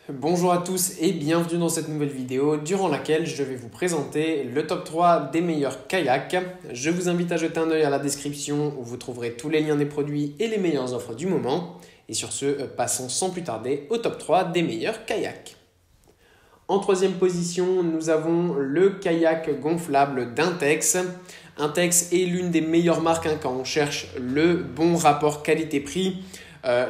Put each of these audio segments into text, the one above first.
Bonjour à tous et bienvenue dans cette nouvelle vidéo durant laquelle je vais vous présenter le top 3 des meilleurs kayaks. Je vous invite à jeter un œil à la description où vous trouverez tous les liens des produits et les meilleures offres du moment. Et sur ce, passons sans plus tarder au top 3 des meilleurs kayaks. En troisième position, nous avons le kayak gonflable d'Intex. Intex est l'une des meilleures marques quand on cherche le bon rapport qualité-prix.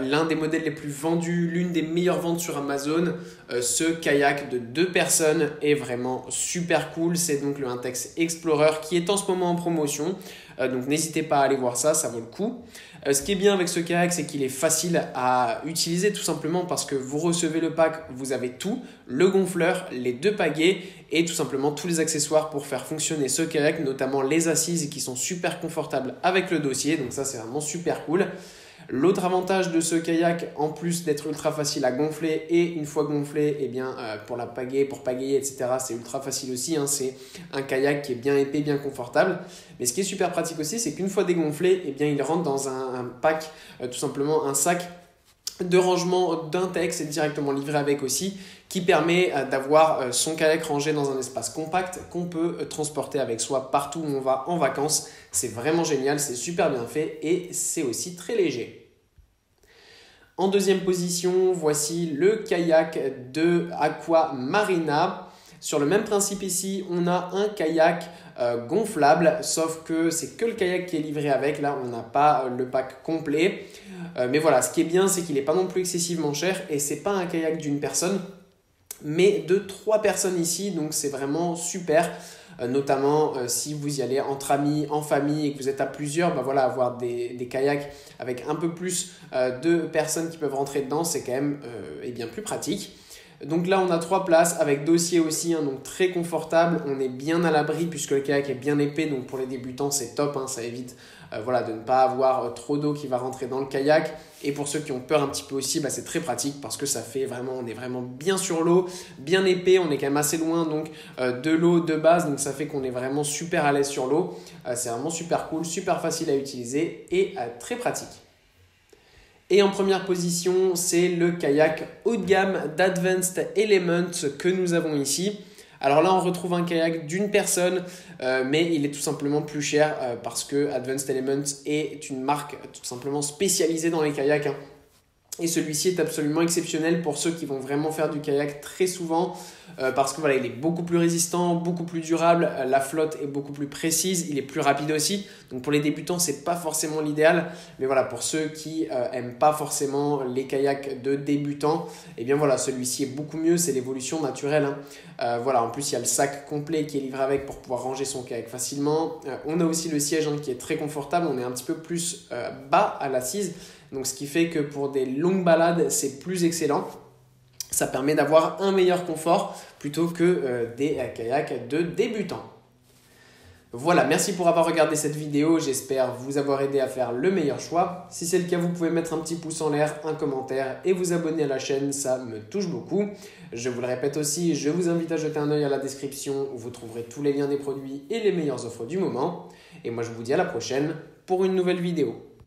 L'un des modèles les plus vendus, l'une des meilleures ventes sur Amazon. Ce kayak de 2 personnes est vraiment super cool. C'est donc le Intex Explorer qui est en ce moment en promotion. Donc n'hésitez pas à aller voir ça, ça vaut le coup. Ce qui est bien avec ce kayak, c'est qu'il est facile à utiliser tout simplement parce que vous recevez le pack, vous avez tout, le gonfleur, les 2 pagaies et tout simplement tous les accessoires pour faire fonctionner ce kayak, notamment les assises qui sont super confortables avec le dossier. Donc ça, c'est vraiment super cool. L'autre avantage de ce kayak, en plus d'être ultra facile à gonfler et une fois gonflé, eh bien, pour la pagaie, pour pagayer, etc., c'est ultra facile aussi. C'est un kayak qui est bien épais, bien confortable. Mais ce qui est super pratique aussi, c'est qu'une fois dégonflé, eh bien, il rentre dans un pack, tout simplement un sac de rangement d'Intex et directement livré avec aussi, qui permet d'avoir son kayak rangé dans un espace compact qu'on peut transporter avec soi partout où on va en vacances. C'est vraiment génial, c'est super bien fait et c'est aussi très léger. En deuxième position, voici le kayak de Aqua Marina. Sur le même principe ici, on a un kayak gonflable, sauf que c'est que le kayak qui est livré avec. Là, on n'a pas le pack complet. Mais voilà, ce qui est bien, c'est qu'il n'est pas non plus excessivement cher et c'est pas un kayak d'une personne, mais de 3 personnes ici. Donc c'est vraiment super. Notamment si vous y allez entre amis, en famille et que vous êtes à plusieurs, voilà, avoir des kayaks avec un peu plus de personnes qui peuvent rentrer dedans, c'est quand même bien plus pratique. Donc là, on a 3 places avec dossier aussi, donc très confortable. On est bien à l'abri puisque le kayak est bien épais. Donc pour les débutants, c'est top. Ça évite de ne pas avoir trop d'eau qui va rentrer dans le kayak. Et pour ceux qui ont peur un petit peu aussi, c'est très pratique parce que ça fait vraiment, on est vraiment bien sur l'eau, bien épais. On est quand même assez loin donc de l'eau de base. Donc ça fait qu'on est vraiment super à l'aise sur l'eau. C'est vraiment super cool, super facile à utiliser et très pratique. Et en première position, c'est le kayak haut de gamme d'Advanced Element que nous avons ici. Alors là, on retrouve un kayak d'une personne, mais il est tout simplement plus cher parce que Advanced Element est une marque tout simplement spécialisée dans les kayaks. Et celui-ci est absolument exceptionnel pour ceux qui vont vraiment faire du kayak très souvent parce que il est beaucoup plus résistant, beaucoup plus durable, la flotte est beaucoup plus précise, il est plus rapide aussi. Donc pour les débutants, c'est pas forcément l'idéal, mais pour ceux qui aiment pas forcément les kayaks de débutants, celui-ci est beaucoup mieux, c'est l'évolution naturelle. En plus, il y a le sac complet qui est livré avec pour pouvoir ranger son kayak facilement. On a aussi le siège qui est très confortable, on est un petit peu plus bas à l'assise. Donc ce qui fait que pour des longues balades, c'est plus excellent. Ça permet d'avoir un meilleur confort plutôt que des kayaks de débutants. Voilà, merci pour avoir regardé cette vidéo. J'espère vous avoir aidé à faire le meilleur choix. Si c'est le cas, vous pouvez mettre un petit pouce en l'air, un commentaire et vous abonner à la chaîne. Ça me touche beaucoup. Je vous le répète aussi, je vous invite à jeter un œil à la description où vous trouverez tous les liens des produits et les meilleures offres du moment. Et moi, je vous dis à la prochaine pour une nouvelle vidéo.